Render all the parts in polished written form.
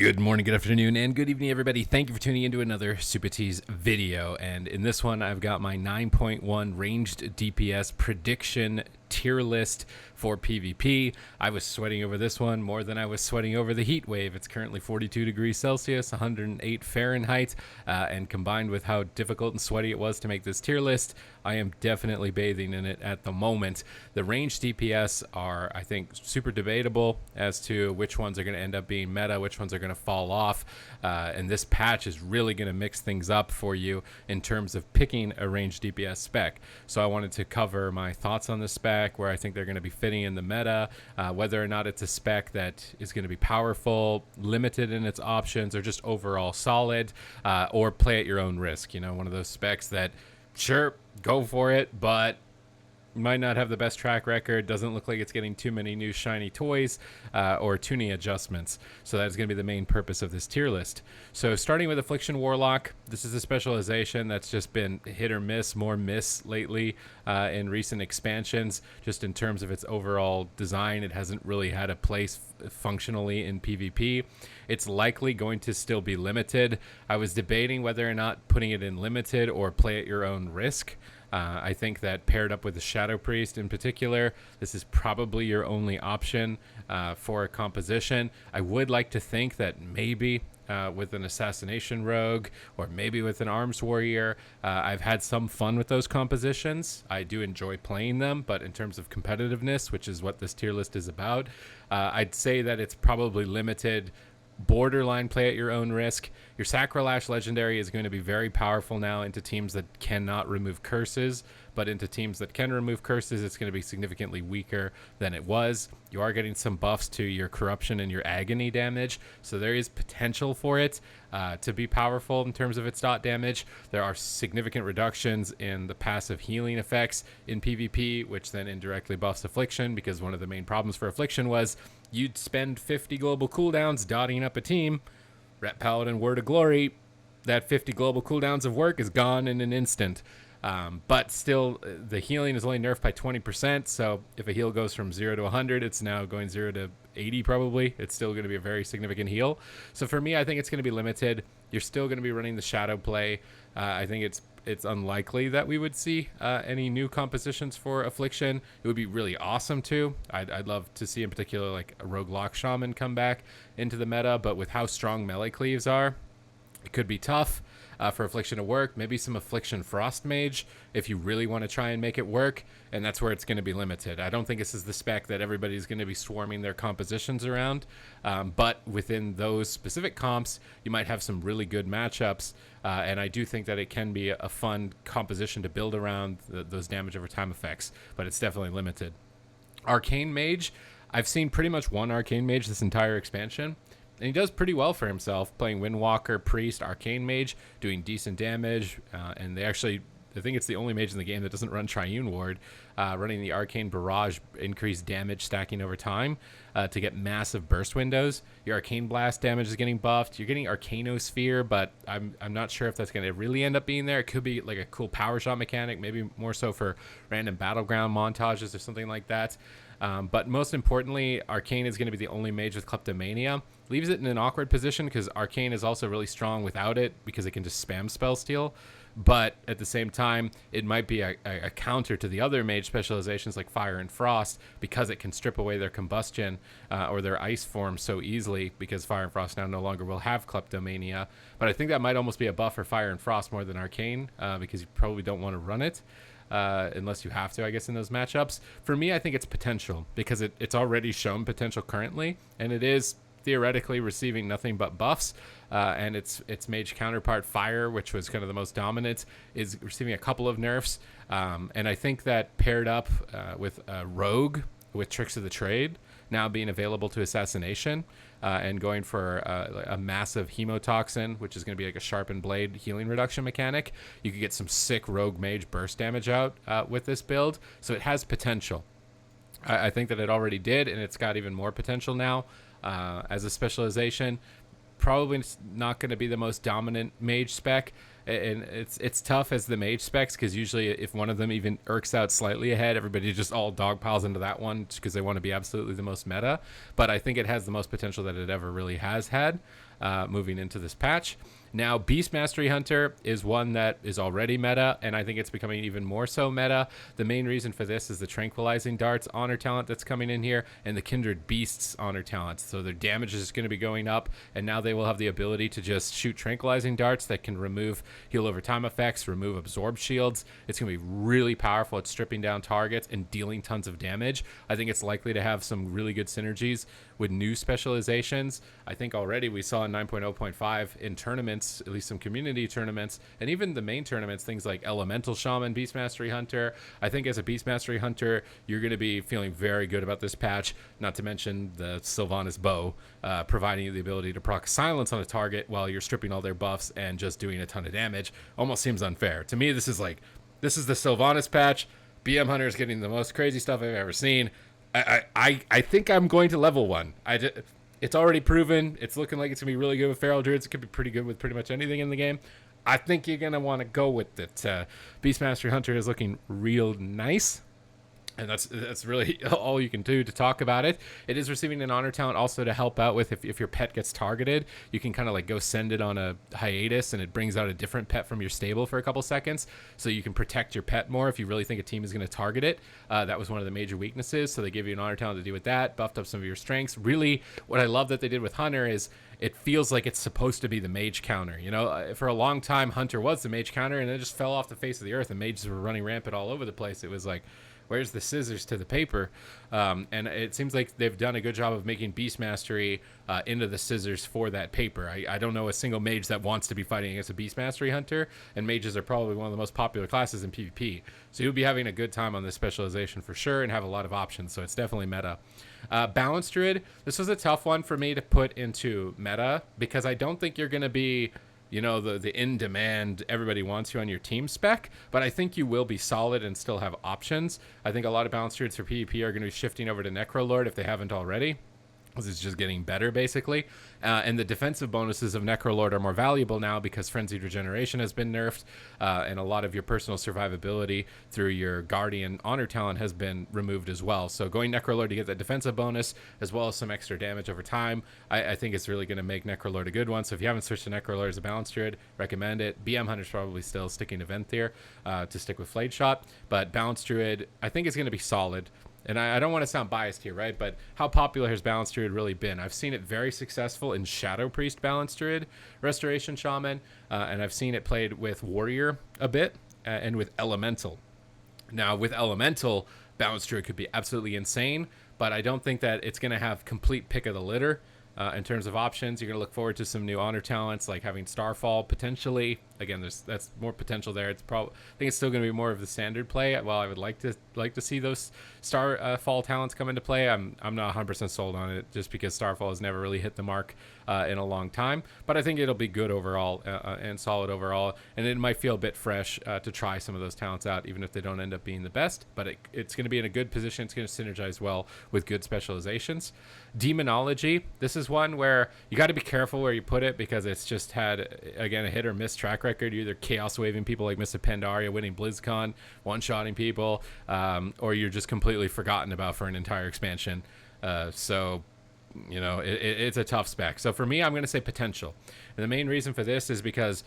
Good morning, good afternoon, and good evening, everybody. Thank you for tuning into another Supatease video. And in this one, I've got my 9.1 ranged DPS prediction tier list for PvP. I was sweating over this one more than I was sweating over the heat wave. It's currently 42 degrees Celsius, 108 Fahrenheit, and combined with how difficult and sweaty it was to make this tier list, I am definitely bathing in it at the moment. The ranged DPS are, I think, super debatable as to which ones are going to end up being meta, which ones are going to fall off, and this patch is really going to mix things up for you in terms of picking a ranged DPS spec. So I wanted to cover my thoughts on the spec, where I think they're going to be fitting in the meta, whether or not it's a spec that is going to be powerful, limited in its options, or just overall solid, or play at your own risk. You know, one of those specs that, sure, go for it, but might not have the best track record, doesn't look like it's getting too many new shiny toys or tuning adjustments. So that's going to be the main purpose of this tier list. So starting with Affliction Warlock, this is a specialization that's just been hit or miss, more miss lately in recent expansions. Just in terms of its overall design, it hasn't really had a place functionally in PvP. It's likely going to still be limited. I was debating whether or not putting it in limited or play at your own risk. I think that paired up with the Shadow Priest in particular, this is probably your only option for a composition. I would like to think that maybe with an Assassination Rogue or maybe with an Arms Warrior, I've had some fun with those compositions. I do enjoy playing them, but in terms of competitiveness, which is what this tier list is about, I'd say that it's probably limited, borderline play at your own risk. Your Sacrilash Legendary is going to be very powerful now into teams that cannot remove curses, but into teams that can remove curses, it's going to be significantly weaker than it was. You are getting some buffs to your Corruption and your Agony damage, so there is potential for it to be powerful in terms of its dot damage. There are significant reductions in the passive healing effects in PvP, which then indirectly buffs Affliction, because one of the main problems for Affliction was you'd spend 50 global cooldowns dotting up a team. Ret Paladin, Word of Glory, that 50 global cooldowns of work is gone in an instant. But still, the healing is only nerfed by 20%, so if a heal goes from 0 to 100, it's now going 0 to 80 probably. It's still going to be a very significant heal. So for me, I think it's going to be limited. You're still going to be running the Shadow play. I think it's unlikely that we would see any new compositions for Affliction. It would be really awesome too. I'd love to see in particular like a Rogue Lock Shaman come back into the meta, but with how strong melee cleaves are, it could be tough for Affliction to work. Maybe some Affliction Frost Mage if you really want to try and make it work, and that's where it's going to be limited. I don't think this is the spec that everybody's going to be swarming their compositions around, but within those specific comps, you might have some really good matchups, and I do think that it can be a fun composition to build around those damage over time effects, but it's definitely limited. Arcane Mage, I've seen pretty much one Arcane Mage this entire expansion, and he does pretty well for himself, playing Windwalker, Priest, Arcane Mage, doing decent damage, and they actually, I think it's the only mage in the game that doesn't run Triune Ward, running the Arcane Barrage, increased damage stacking over time to get massive burst windows. Your Arcane Blast damage is getting buffed. You're getting Arcanosphere, but I'm not sure if that's going to really end up being there. It could be like a cool power shot mechanic, maybe more so for random battleground montages or something like that. But most importantly, Arcane is going to be the only mage with Kleptomania. Leaves it in an awkward position because Arcane is also really strong without it because it can just spam spell steal. But at the same time, it might be a counter to the other mage specializations like Fire and Frost, because it can strip away their combustion or their ice form so easily, because Fire and Frost now no longer will have Kleptomania. But I think that might almost be a buff for Fire and Frost more than Arcane, because you probably don't want to run it. Unless you have to, I guess, in those matchups. For me, I think it's potential, because it's already shown potential currently, and it is theoretically receiving nothing but buffs, and its mage counterpart Fire, which was kind of the most dominant, is receiving a couple of nerfs, and I think that paired up with Rogue with Tricks of the Trade now being available to Assassination, and going for a massive Hemotoxin, which is going to be like a Sharpened Blade healing reduction mechanic, you could get some sick Rogue Mage burst damage out with this build, so it has potential. I think that it already did, and it's got even more potential now as a specialization. Probably not going to be the most dominant mage spec, and it's tough as the mage specs, because usually if one of them even irks out slightly ahead, everybody just all dog piles into that one because they want to be absolutely the most meta. But I think it has the most potential that it ever really has had moving into this patch. Now, Beast Mastery Hunter is one that is already meta, and I think it's becoming even more so meta. The main reason for this is the Tranquilizing Darts honor talent that's coming in here, and the Kindred Beasts honor talent. So their damage is going to be going up, and now they will have the ability to just shoot Tranquilizing Darts that can remove heal over time effects, remove absorb shields. It's going to be really powerful at stripping down targets and dealing tons of damage. I think it's likely to have some really good synergies with new specializations. I think already we saw in 9.0.5 in tournaments, at least some community tournaments, and even the main tournaments, things like Elemental Shaman, Beast Mastery Hunter. I think as a Beast Mastery Hunter, you're going to be feeling very good about this patch, not to mention the Sylvanas Bow, providing you the ability to proc silence on a target while you're stripping all their buffs and just doing a ton of damage. Almost seems unfair. To me, this is the Sylvanas patch. BM Hunter is getting the most crazy stuff I've ever seen. I think I'm going to level one. It's already proven. It's looking like it's going to be really good with Feral Druids. It could be pretty good with pretty much anything in the game. I think you're going to want to go with it. Beastmaster Hunter is looking real nice. And that's really all you can do to talk about it. It is receiving an honor talent also to help out with if your pet gets targeted, you can kind of go send it on a hiatus, and it brings out a different pet from your stable for a couple seconds, so you can protect your pet more if you really think a team is going to target it. That was one of the major weaknesses, so they give you an honor talent to deal with that, buffed up some of your strengths. Really, what I love that they did with Hunter is it feels like it's supposed to be the mage counter. For a long time, Hunter was the mage counter, and it just fell off the face of the earth, and mages were running rampant all over the place. It was like, where's the scissors to the paper? And it seems like they've done a good job of making Beast Mastery into the scissors for that paper. I don't know a single mage that wants to be fighting against a Beast Mastery Hunter, and mages are probably one of the most popular classes in PvP. So you'll be having a good time on this specialization for sure, and have a lot of options, so it's definitely meta. Balance Druid, this was a tough one for me to put into meta, because I don't think you're going to be the in-demand, everybody wants you on your team spec, but I think you will be solid and still have options. I think a lot of Balance Druids for PvP are going to be shifting over to Necrolord if they haven't already, because it's just getting better, basically. And the defensive bonuses of Necrolord are more valuable now because Frenzied Regeneration has been nerfed, and a lot of your personal survivability through your Guardian Honor talent has been removed as well. So going Necrolord to get that defensive bonus, as well as some extra damage over time, I think it's really going to make Necrolord a good one. So if you haven't switched to Necrolord as a Balance Druid, recommend it. BM Hunter's probably still sticking to Venthyr to stick with Flayed Shot, but Balance Druid, I think, is going to be solid. And I don't want to sound biased here, right? But how popular has Balance Druid really been? I've seen it very successful in Shadow Priest Balance Druid, Restoration Shaman, and I've seen it played with Warrior a bit, and with Elemental. Now, with Elemental, Balance Druid could be absolutely insane, but I don't think that it's going to have complete pick of the litter. In terms of options, you're going to look forward to some new honor talents, like having Starfall potentially. Again, that's more potential there. I think it's still going to be more of the standard play. While I would like to see those Starfall talents come into play, I'm not 100% sold on it, just because Starfall has never really hit the mark in a long time. But I think it'll be good overall and solid overall, and it might feel a bit fresh to try some of those talents out, even if they don't end up being the best. But it's going to be in a good position. It's going to synergize well with good specializations. Demonology, this is one where you got to be careful where you put it, because it's just had, again, a hit or miss track record. You're either chaos waving people like Mr. Pandaria, winning BlizzCon, one-shotting people, or you're just completely forgotten about for an entire expansion. So it's a tough spec. So for me, I'm going to say potential. And the main reason for this is because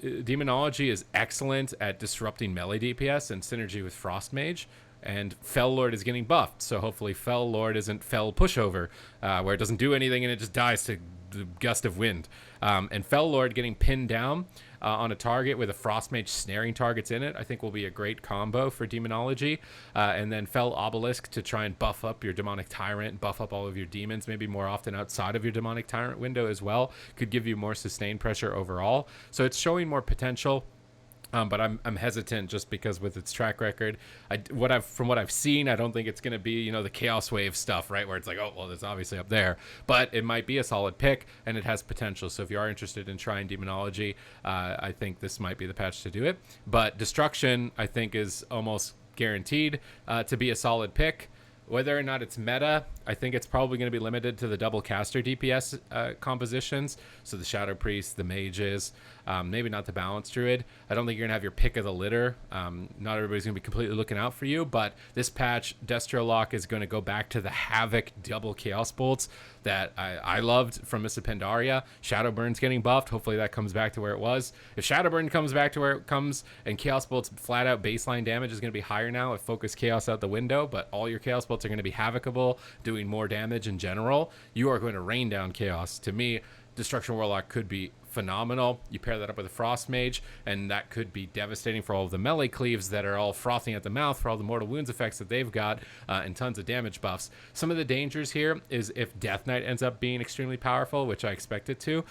Demonology is excellent at disrupting melee DPS and synergy with Frost Mage. And Fel Lord is getting buffed, so hopefully Fel Lord isn't Fel Pushover, where it doesn't do anything and it just dies to the gust of wind. And Fel Lord getting pinned down on a target with a Frost Mage snaring targets in it, I think will be a great combo for Demonology. And then Fel Obelisk to try and buff up your Demonic Tyrant and buff up all of your demons, maybe more often outside of your Demonic Tyrant window as well, could give you more sustained pressure overall. So it's showing more potential. But I'm hesitant just because with its track record, from what I've seen, I don't think it's going to be the Chaos Wave stuff, right, where it's like, oh well, it's obviously up there, but it might be a solid pick and it has potential. So if you are interested in trying Demonology, I think this might be the patch to do it. But Destruction, I think, is almost guaranteed to be a solid pick. Whether or not it's meta, I think it's probably going to be limited to the double caster DPS compositions. So the Shadow Priest, the Mages, maybe not the Balanced Druid. I don't think you're going to have your pick of the litter. Not everybody's going to be completely looking out for you, but this patch, Destro Lock is going to go back to the Havoc double Chaos Bolts that I loved from Mists of Pandaria. Shadowburn's getting buffed. Hopefully that comes back to where it was. If Shadowburn comes back to where it comes and Chaos Bolts flat out baseline damage is going to be higher now if Focus Chaos out the window, but all your Chaos Bolts are going to be Havocable, doing more damage in general, you are going to rain down Chaos. To me, Destruction Warlock could be phenomenal. You pair that up with a Frost Mage, and that could be devastating for all of the melee cleaves that are all frothing at the mouth for all the mortal wounds effects that they've got, and tons of damage buffs. Some of the dangers here is if Death Knight ends up being extremely powerful, which I expect it to,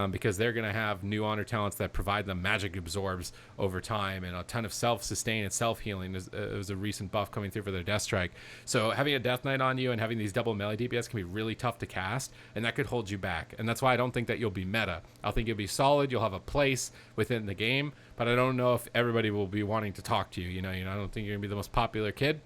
because they're going to have new honor talents that provide them magic absorbs over time and a ton of self-sustain and self-healing. It was a recent buff coming through for their Death Strike. So having a Death Knight on you and having these double melee DPS can be really tough to cast, and that could hold you back. And that's why I don't think that you'll be meta. I'll think you'll be solid, you'll have a place within the game, but I don't know if everybody will be wanting to talk to you. You know, I don't think you're gonna be the most popular kid,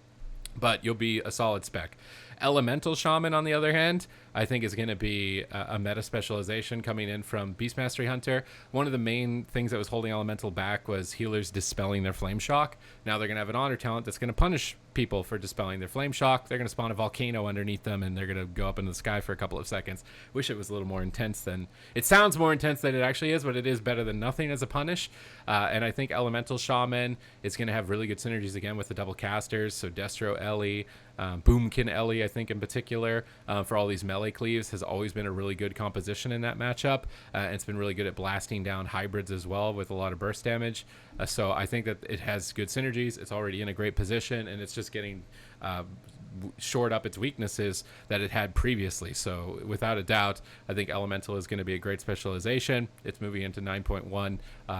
but you'll be a solid spec. Elemental Shaman, on the other hand, I think is going to be a meta specialization coming in from Beast Mastery Hunter. One of the main things that was holding Elemental back was healers dispelling their Flame Shock. Now they're going to have an honor talent that's going to punish people for dispelling their Flame Shock. They're going to spawn a volcano underneath them, and they're going to go up into the sky for a couple of seconds. Wish it was a little more intense than... It sounds more intense than it actually is, but it is better than nothing as a punish. And I think Elemental Shaman is going to have really good synergies again with the double casters. So Destro Ellie, Boomkin Ellie, I think in particular, for all these melee cleaves, has always been a really good composition in that matchup. And it's been really good at blasting down hybrids as well with a lot of burst damage. So I think that it has good synergies. It's already in a great position, and it's just getting shored up its weaknesses that it had previously. So without a doubt, I think Elemental is going to be a great specialization. It's moving into 9.1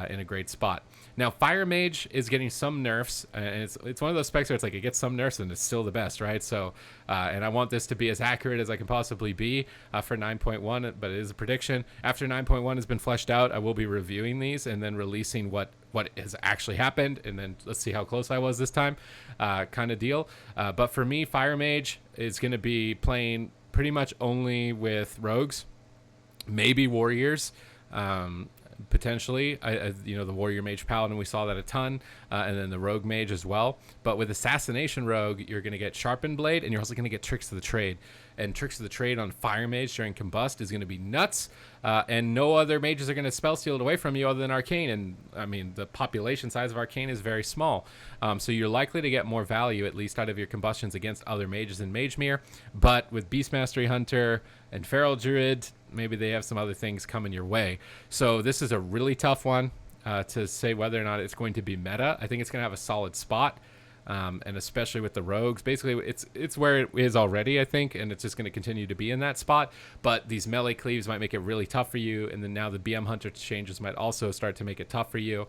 in a great spot. Now, Fire Mage is getting some nerfs, and it's one of those specs where it's like it gets some nerfs and it's still the best, right? So, and I want this to be as accurate as I can possibly be for 9.1, but it is a prediction. After 9.1 has been fleshed out, I will be reviewing these and then releasing what has actually happened, and then let's see how close I was this time, kind of deal. But for me, Fire Mage is going to be playing pretty much only with rogues, maybe warriors, potentially. The warrior mage paladin, we saw that a ton, and then the rogue mage as well. But with assassination rogue, you're going to get sharpened blade, and you're also going to get tricks of the trade. And tricks of the trade on fire mage during combust is going to be nuts. And no other mages are going to spell steal it away from you other than arcane. And I mean, the population size of arcane is very small, so you're likely to get more value, at least out of your combustions, against other mages in Magemere. But with Beast Mastery Hunter and Feral Druid, maybe they have some other things coming your way. So this is a really tough one to say whether or not it's going to be meta. I think it's going to have a solid spot. And especially with the rogues, basically it's where it is already, I think, and it's just going to continue to be in that spot. But these melee cleaves might make it really tough for you, and then now the BM Hunter changes might also start to make it tough for you.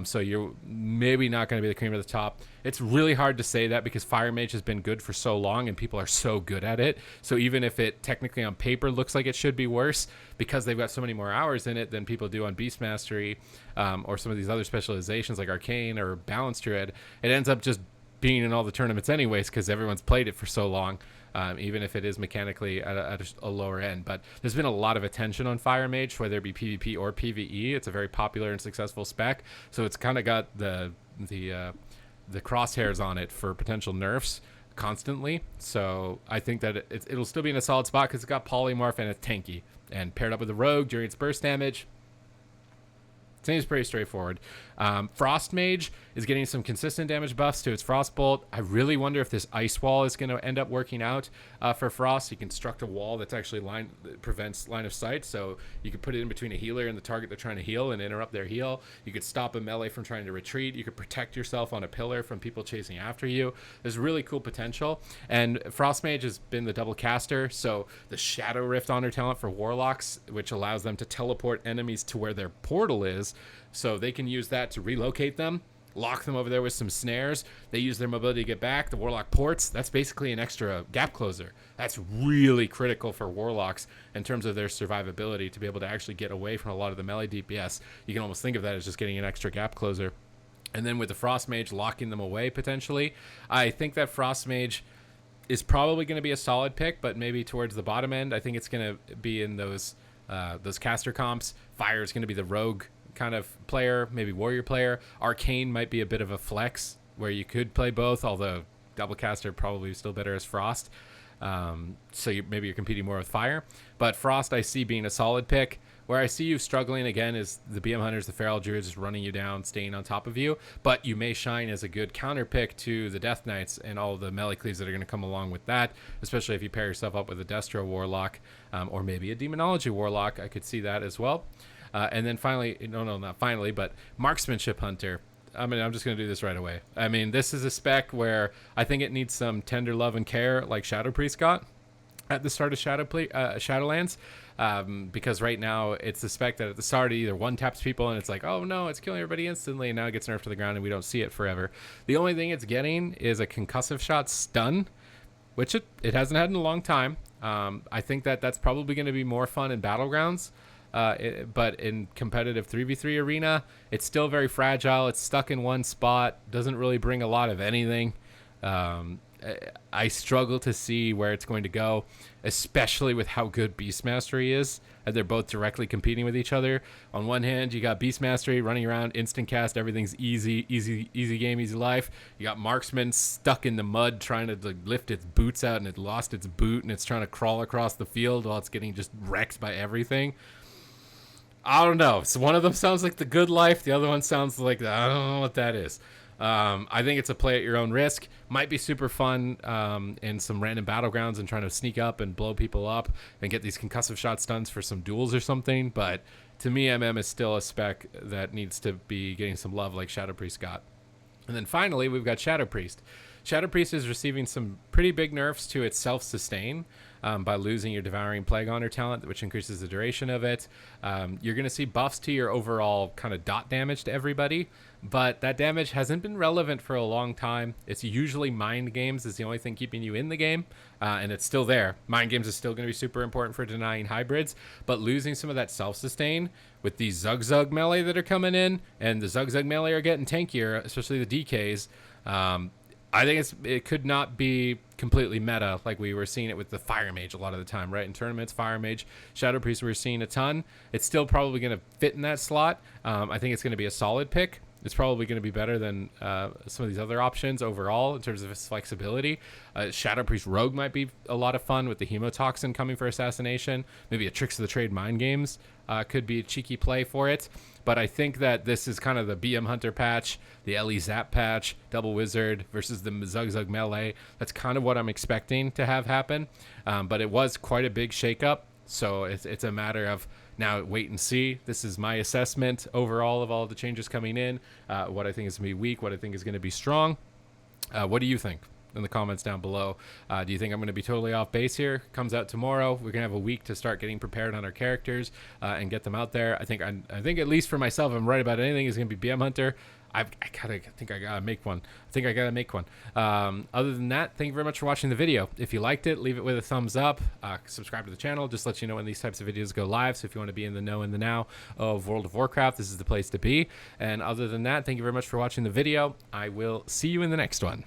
So you're maybe not going to be the cream of the top. It's really hard to say that because Fire Mage has been good for so long and people are so good at it. So even if it technically on paper looks like it should be worse, because they've got so many more hours in it than people do on Beast Mastery, or some of these other specializations like Arcane or Balanced Druid, it ends up just being in all the tournaments anyways because everyone's played it for so long, even if it is mechanically at a lower end. But there's been a lot of attention on Fire Mage, whether it be PvP or PvE. It's a very popular and successful spec, so it's kind of got the crosshairs on it for potential nerfs constantly. So I think that it'll still be in a solid spot because it's got polymorph and it's tanky, and paired up with the rogue during its burst damage, seems pretty straightforward. Frost Mage is getting some consistent damage buffs to its Frostbolt. I really wonder if this Ice Wall is going to end up working out for Frost. You construct a wall that's actually prevents line of sight, so you could put it in between a healer and the target they're trying to heal and interrupt their heal. You could stop a melee from trying to retreat. You could protect yourself on a pillar from people chasing after you. There's really cool potential. And Frost Mage has been the double caster, so the Shadow Rift honor talent for Warlocks, which allows them to teleport enemies to where their portal is, so they can use that to relocate them, lock them over there with some snares. They use their mobility to get back. The Warlock ports, that's basically an extra gap closer. That's really critical for Warlocks in terms of their survivability, to be able to actually get away from a lot of the melee DPS. You can almost think of that as just getting an extra gap closer. And then with the Frost Mage locking them away potentially, I think that Frost Mage is probably going to be a solid pick, but maybe towards the bottom end. I think it's going to be in those caster comps. Fire is going to be the rogue kind of player, maybe warrior player. Arcane might be a bit of a flex where you could play both, although double caster probably still better as Frost. So maybe you're competing more with Fire. But Frost I see being a solid pick. Where I see you struggling again is the BM Hunters, the Feral Druids just running you down, staying on top of you. But you may shine as a good counter pick to the Death Knights and all the melee cleaves that are going to come along with that, especially if you pair yourself up with a Destro Warlock or maybe a Demonology Warlock. I could see that as well. And then finally, no, not finally, but Marksmanship Hunter. I mean, I'm just going to do this right away. I mean, this is a spec where I think it needs some tender love and care like Shadow Priest got at the start of Shadowlands. Because right now it's the spec that at the start it either one taps people and it's like, oh no, it's killing everybody instantly, and now it gets nerfed to the ground and we don't see it forever. The only thing it's getting is a concussive shot stun, which it hasn't had in a long time. I think that's probably going to be more fun in Battlegrounds, but in competitive 3v3 arena, it's still very fragile. It's stuck in one spot, doesn't really bring a lot of anything. I struggle to see where it's going to go, especially with how good Beast Mastery is. And they're both directly competing with each other. On one hand, you got Beast Mastery running around, instant cast, everything's easy game, easy life. You got Marksman stuck in the mud trying to lift its boots out, and it lost its boot, and it's trying to crawl across the field while it's getting just wrecked by everything. I don't know. So one of them sounds like the good life. The other one sounds like I don't know what that is. I think it's a play at your own risk. Might be super fun in some random battlegrounds and trying to sneak up and blow people up and get these concussive shot stuns for some duels or something. But to me, MM is still a spec that needs to be getting some love like Shadow Priest got. And then finally, we've got Shadow Priest. Shadow Priest is receiving some pretty big nerfs to its self-sustain by losing your Devouring Plague Honor talent, which increases the duration of it. You're going to see buffs to your overall kind of dot damage to everybody, but that damage hasn't been relevant for a long time. It's usually Mind Games is the only thing keeping you in the game, and it's still there. Mind Games is still going to be super important for denying hybrids, but losing some of that self-sustain with these Zug melee that are coming in, and the Zug melee are getting tankier, especially the DKs. I think it could not be completely meta like we were seeing it with the Fire Mage a lot of the time, right? In tournaments, Fire Mage, Shadow Priest, we're seeing a ton. It's still probably going to fit in that slot. I think it's going to be a solid pick. It's probably going to be better than some of these other options overall in terms of its flexibility. Shadow Priest Rogue might be a lot of fun with the Hemotoxin coming for assassination. Maybe a Tricks of the Trade Mind Games could be a cheeky play for it. But I think that this is kind of the BM Hunter patch, the LE Zap patch, Double Wizard versus the Zug Melee. That's kind of what I'm expecting to have happen. But it was quite a big shakeup. So it's a matter of now wait and see. This is my assessment overall of all the changes coming in, what I think is going to be weak, what I think is going to be strong. What do you think? In the comments down below. Do you think I'm going to be totally off base here? Comes out tomorrow. We're going to have a week to start getting prepared on our characters and get them out there. I think at least for myself, I'm right about anything is going to be BM Hunter. I think I gotta make one. Other than that, thank you very much for watching the video. If you liked it, leave it with a thumbs up. Subscribe to the channel. Just let you know when these types of videos go live. So if you want to be in the know and the now of World of Warcraft, this is the place to be. And other than that, thank you very much for watching the video. I will see you in the next one.